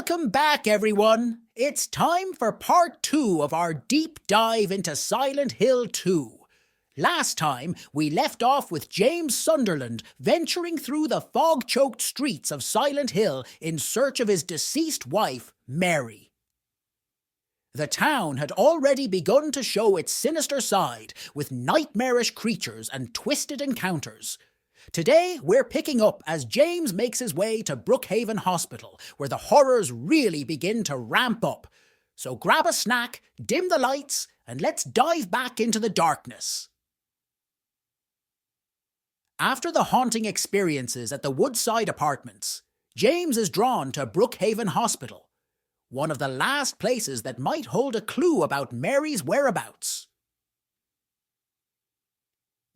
Welcome back, everyone. It's time for part 2 of our deep dive into Silent Hill 2. Last time, we left off with James Sunderland venturing through the fog-choked streets of Silent Hill in search of his deceased wife, Mary. The town had already begun to show its sinister side, with nightmarish creatures and twisted encounters. Today, we're picking up as James makes his way to Brookhaven Hospital, where the horrors really begin to ramp up. So grab a snack, dim the lights, and let's dive back into the darkness. After the haunting experiences at the Woodside Apartments, James is drawn to Brookhaven Hospital, one of the last places that might hold a clue about Mary's whereabouts.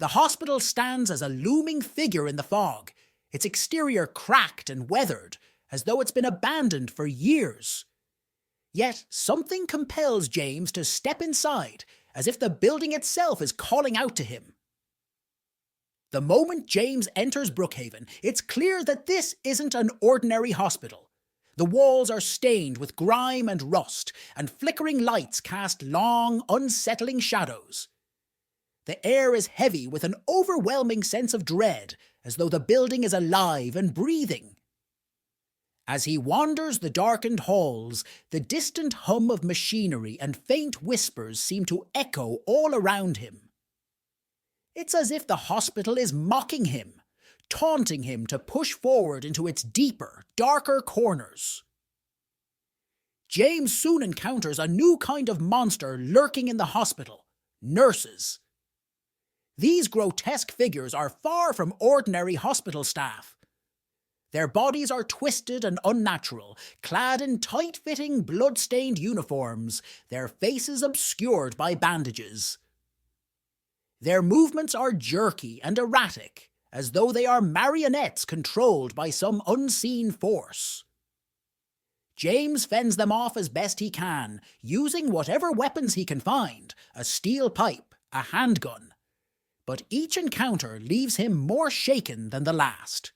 The hospital stands as a looming figure in the fog, its exterior cracked and weathered, as though it's been abandoned for years. Yet something compels James to step inside, as if the building itself is calling out to him. The moment James enters Brookhaven, it's clear that this isn't an ordinary hospital. The walls are stained with grime and rust, and flickering lights cast long, unsettling shadows. The air is heavy with an overwhelming sense of dread, as though the building is alive and breathing. As he wanders the darkened halls, the distant hum of machinery and faint whispers seem to echo all around him. It's as if the hospital is mocking him, taunting him to push forward into its deeper, darker corners. James soon encounters a new kind of monster lurking in the hospital: nurses. These grotesque figures are far from ordinary hospital staff. Their bodies are twisted and unnatural, clad in tight-fitting, blood-stained uniforms, their faces obscured by bandages. Their movements are jerky and erratic, as though they are marionettes controlled by some unseen force. James fends them off as best he can, using whatever weapons he can find: a steel pipe, a handgun. But each encounter leaves him more shaken than the last.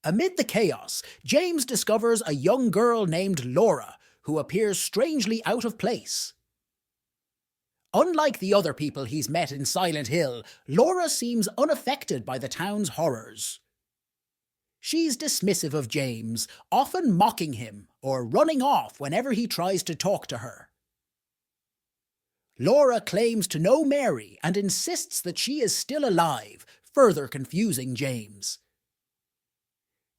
Amid the chaos, James discovers a young girl named Laura, who appears strangely out of place. Unlike the other people he's met in Silent Hill, Laura seems unaffected by the town's horrors. She's dismissive of James, often mocking him or running off whenever he tries to talk to her. Laura claims to know Mary and insists that she is still alive, further confusing James.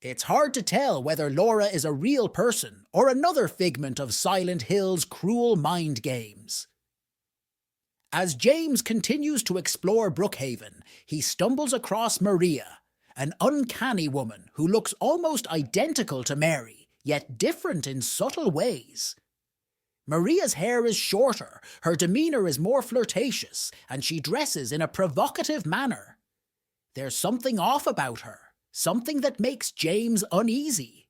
It's hard to tell whether Laura is a real person or another figment of Silent Hill's cruel mind games. As James continues to explore Brookhaven, he stumbles across Maria, an uncanny woman who looks almost identical to Mary, yet different in subtle ways. Maria's hair is shorter, her demeanour is more flirtatious, and she dresses in a provocative manner. There's something off about her, something that makes James uneasy.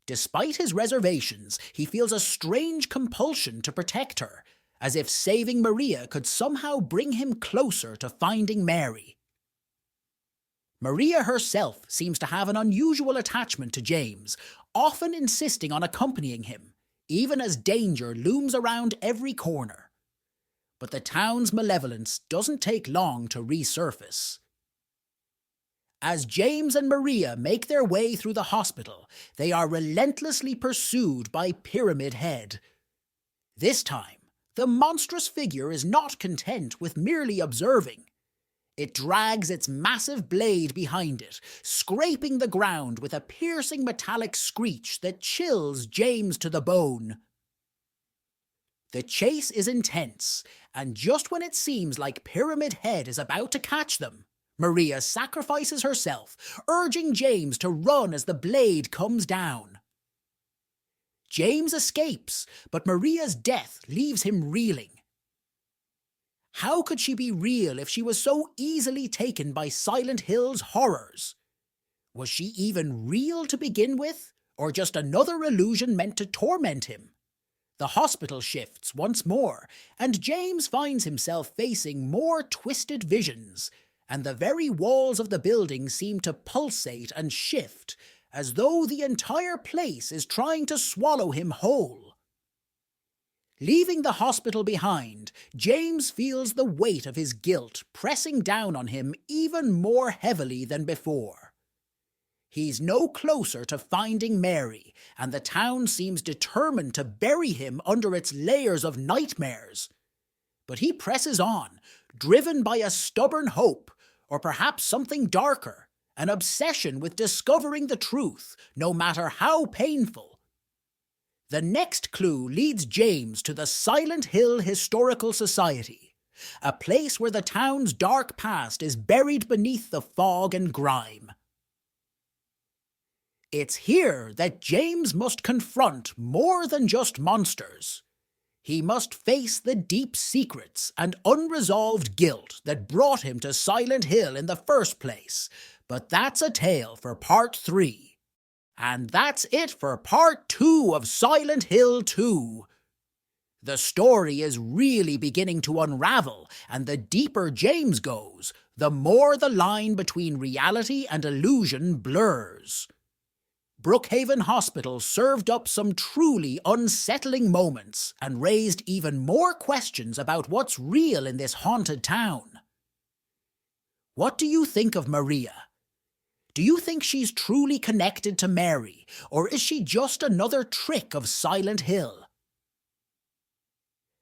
Despite his reservations, he feels a strange compulsion to protect her, as if saving Maria could somehow bring him closer to finding Mary. Maria herself seems to have an unusual attachment to James, often insisting on accompanying him, even as danger looms around every corner. But the town's malevolence doesn't take long to resurface. As James and Maria make their way through the hospital, they are relentlessly pursued by Pyramid Head. This time, the monstrous figure is not content with merely observing. It drags its massive blade behind it, scraping the ground with a piercing metallic screech that chills James to the bone. The chase is intense, and just when it seems like Pyramid Head is about to catch them, Maria sacrifices herself, urging James to run as the blade comes down. James escapes, but Maria's death leaves him reeling. How could she be real if she was so easily taken by Silent Hill's horrors? Was she even real to begin with, or just another illusion meant to torment him? The hospital shifts once more, and James finds himself facing more twisted visions, and the very walls of the building seem to pulsate and shift, as though the entire place is trying to swallow him whole. Leaving the hospital behind, James feels the weight of his guilt pressing down on him even more heavily than before. He's no closer to finding Mary, and the town seems determined to bury him under its layers of nightmares. But he presses on, driven by a stubborn hope, or perhaps something darker, an obsession with discovering the truth, no matter how painful. The next clue leads James to the Silent Hill Historical Society, a place where the town's dark past is buried beneath the fog and grime. It's here that James must confront more than just monsters. He must face the deep secrets and unresolved guilt that brought him to Silent Hill in the first place. But that's a tale for Part 3. And that's it for Part 2 of Silent Hill 2. The story is really beginning to unravel, and the deeper James goes, the more the line between reality and illusion blurs. Brookhaven Hospital served up some truly unsettling moments and raised even more questions about what's real in this haunted town. What do you think of Maria? Do you think she's truly connected to Mary, or is she just another trick of Silent Hill?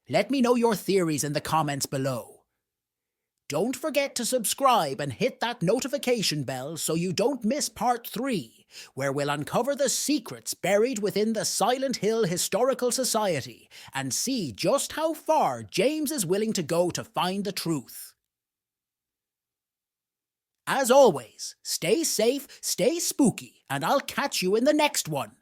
Let me know your theories in the comments below. Don't forget to subscribe and hit that notification bell so you don't miss Part 3, where we'll uncover the secrets buried within the Silent Hill Historical Society and see just how far James is willing to go to find the truth. As always, stay safe, stay spooky, and I'll catch you in the next one.